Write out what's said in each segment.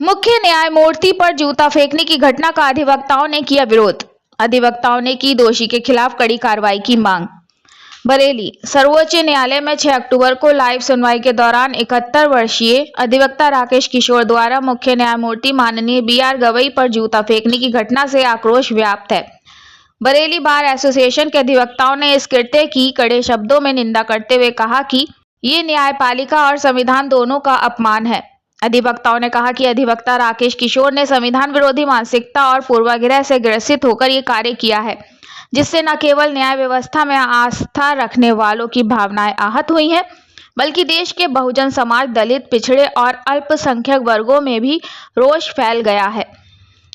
मुख्य न्यायमूर्ति पर जूता फेंकने की घटना का अधिवक्ताओं ने किया विरोध। अधिवक्ताओं ने की दोषी के खिलाफ कड़ी कार्रवाई की मांग। बरेली सर्वोच्च न्यायालय में 6 अक्टूबर को लाइव सुनवाई के दौरान 71 वर्षीय अधिवक्ता राकेश किशोर द्वारा मुख्य न्यायमूर्ति माननीय BR गवई पर जूता फेंकने की घटना से आक्रोश व्याप्त है। बरेली बार एसोसिएशन के अधिवक्ताओं ने इस कृत्य की कड़े शब्दों में निंदा करते हुए कहा कि ये न्यायपालिका और संविधान दोनों का अपमान है। अधिवक्ताओं ने कहा कि अधिवक्ता राकेश किशोर ने संविधान विरोधी मानसिकता और पूर्वाग्रह से ग्रसित होकर ये कार्य किया है, जिससे न केवल न्याय व्यवस्था में आस्था रखने वालों की भावनाएं आहत हुई हैं, बल्कि देश के बहुजन समाज, दलित, पिछड़े और अल्पसंख्यक वर्गों में भी रोष फैल गया है।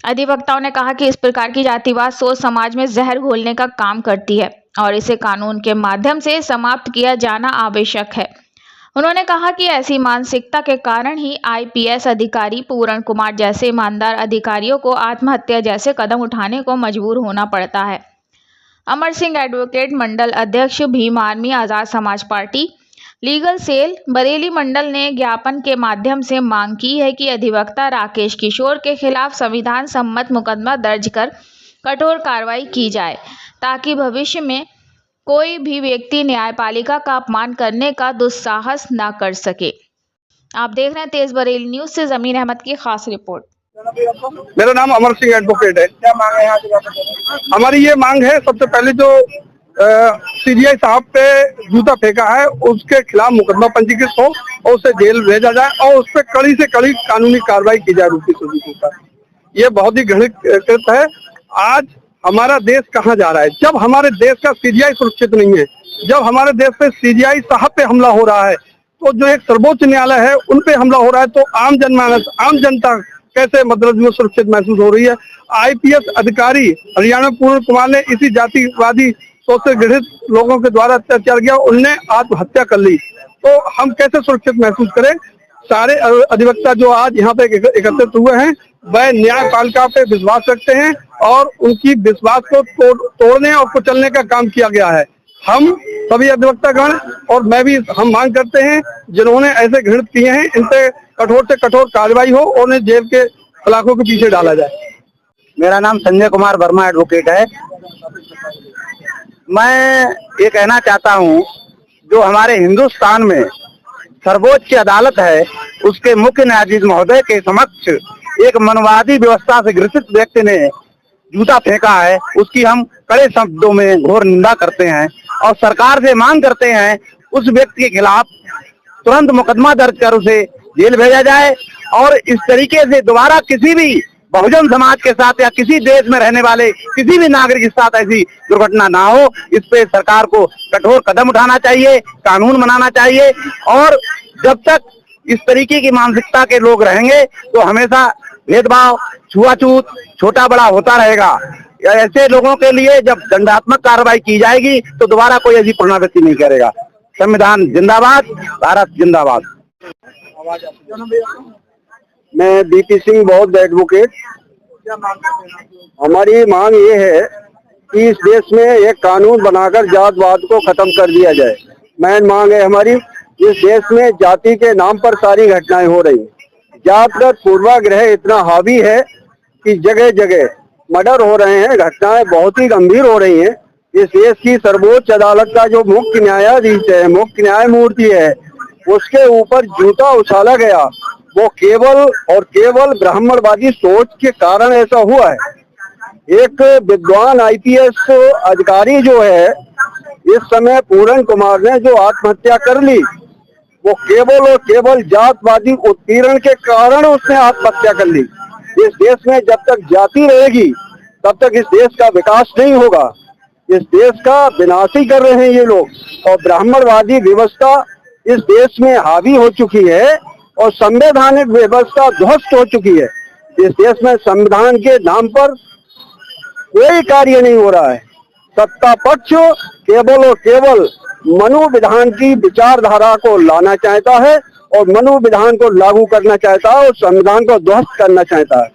अधिवक्ताओं ने कहा कि इस प्रकार की जातिवाद सोच समाज में जहर घोलने का काम करती है और इसे कानून के माध्यम से समाप्त किया जाना आवश्यक है। उन्होंने कहा कि ऐसी मानसिकता के कारण ही IPS अधिकारी पूरण कुमार जैसे ईमानदार अधिकारियों को आत्महत्या जैसे कदम उठाने को मजबूर होना पड़ता है। अमर सिंह एडवोकेट मंडल अध्यक्ष Bhim army Azad Samaj party legal cell Bareilly मंडल ने ज्ञापन के माध्यम से मांग की है कि अधिवक्ता राकेश किशोर के खिलाफ संविधान सम्मत मुकदमा दर्ज कर कठोर कार्रवाई की जाए, ताकि भविष्य में कोई भी व्यक्ति न्यायपालिका का अपमान करने का दुस्साहस न कर सके। आप देख रहे हैं तेज बरेली न्यूज से जमीन अहमद की खास रिपोर्ट। मेरा नाम अमर सिंह एडवोकेट है। क्या मांग है यहाँ की? हमारी ये मांग है, सबसे पहले जो CBI साहब पे जूता फेंका है उसके खिलाफ मुकदमा पंजीकृत हो और उसे जेल भेजा जाए और उस पर कड़ी से कड़ी कानूनी कार्रवाई की जाए। रूपी सुधीर, ये बहुत ही घृणित कृत्य है। आज हमारा देश कहाँ जा रहा है? जब हमारे देश का CBI सुरक्षित नहीं है, जब हमारे देश पे CBI साहब पे हमला हो रहा है, तो जो एक सर्वोच्च न्यायालय है उन पे हमला हो रहा है, तो आम जनमानस, आम जनता कैसे मतलब में सुरक्षित महसूस हो रही है? IPS अधिकारी हरियाणा पूर्ण कुमार ने इसी जातिवादी सोच से गृहित लोगों के द्वारा अत्याचार किया, उनने आत्महत्या कर ली, तो हम कैसे सुरक्षित महसूस करें? सारे अधिवक्ता जो आज यहाँ पे एकत्रित हुए हैं वह न्यायपालिका पे विश्वास रखते हैं और उनकी विश्वास को तोड़ने और कुचलने का काम किया गया है। हम सभी अधिवक्तागण और मैं भी हम मांग करते हैं, जिन्होंने ऐसे घृणित किए हैं इन पे कठोर से कठोर कार्रवाई हो और उन्हें जेल के सलाखों के पीछे डाला जाए। मेरा नाम संजय कुमार वर्मा एडवोकेट है। मैं ये कहना चाहता हूँ, जो हमारे हिंदुस्तान में सर्वोच्च अदालत है उसके मुख्य न्यायाधीश महोदय के समक्ष एक मनवादी व्यवस्था से ग्रसित व्यक्ति ने जूता फेंका है, उसकी हम कड़े शब्दों में घोर निंदा करते हैं और सरकार से मांग करते हैं उस व्यक्ति के खिलाफ तुरंत मुकदमा दर्ज कर उसे जेल भेजा जाए और इस तरीके से दोबारा किसी भी बहुजन समाज के साथ या किसी देश में रहने वाले किसी भी नागरिक के साथ ऐसी दुर्घटना ना हो। इस पे सरकार को कठोर कदम उठाना चाहिए, कानून बनाना चाहिए, और जब तक इस तरीके की मानसिकता के लोग रहेंगे तो हमेशा भेदभाव, छुआछूत, छोटा बड़ा होता रहेगा। ऐसे लोगों के लिए जब दंडात्मक कार्रवाई की जाएगी तो दोबारा कोई ऐसी पुनरावृत्ति नहीं करेगा। संविधान जिंदाबाद, भारत जिंदाबाद। मैं BP सिंह बौद्ध एडवोकेट। हमारी मांग ये है कि इस देश में एक कानून बनाकर जातवाद को खत्म कर दिया जाए। मेन मांग है हमारी, इस देश में जाति के नाम पर सारी घटनाएं हो रही हैं। जातगत पूर्वाग्रह इतना हावी है कि जगह जगह मर्डर हो रहे हैं, घटनाएं बहुत ही गंभीर हो रही हैं। इस देश की सर्वोच्च अदालत का जो मुख्य न्यायाधीश है, मुख्य न्यायमूर्ति है, उसके ऊपर जूता उछाला गया, वो केवल और केवल ब्राह्मणवादी सोच के कारण ऐसा हुआ है। एक विद्वान IPS अधिकारी जो है इस समय पूरण कुमार ने जो आत्महत्या कर ली, वो केवल और केवल जातवादी उत्पीड़न के कारण उसने आत्महत्या कर ली। इस देश में जब तक जाति रहेगी तब तक इस देश का विकास नहीं होगा। इस देश का विनाश ही कर रहे हैं ये लोग, और ब्राह्मणवादी व्यवस्था इस देश में हावी हो चुकी है और संवैधानिक व्यवस्था ध्वस्त हो चुकी है। इस देश में संविधान के नाम पर कोई कार्य नहीं हो रहा है। सत्ता पक्ष केवल और केवल मनु विधान की विचारधारा को लाना चाहता है और मनु विधान को लागू करना चाहता है और संविधान को ध्वस्त करना चाहता है।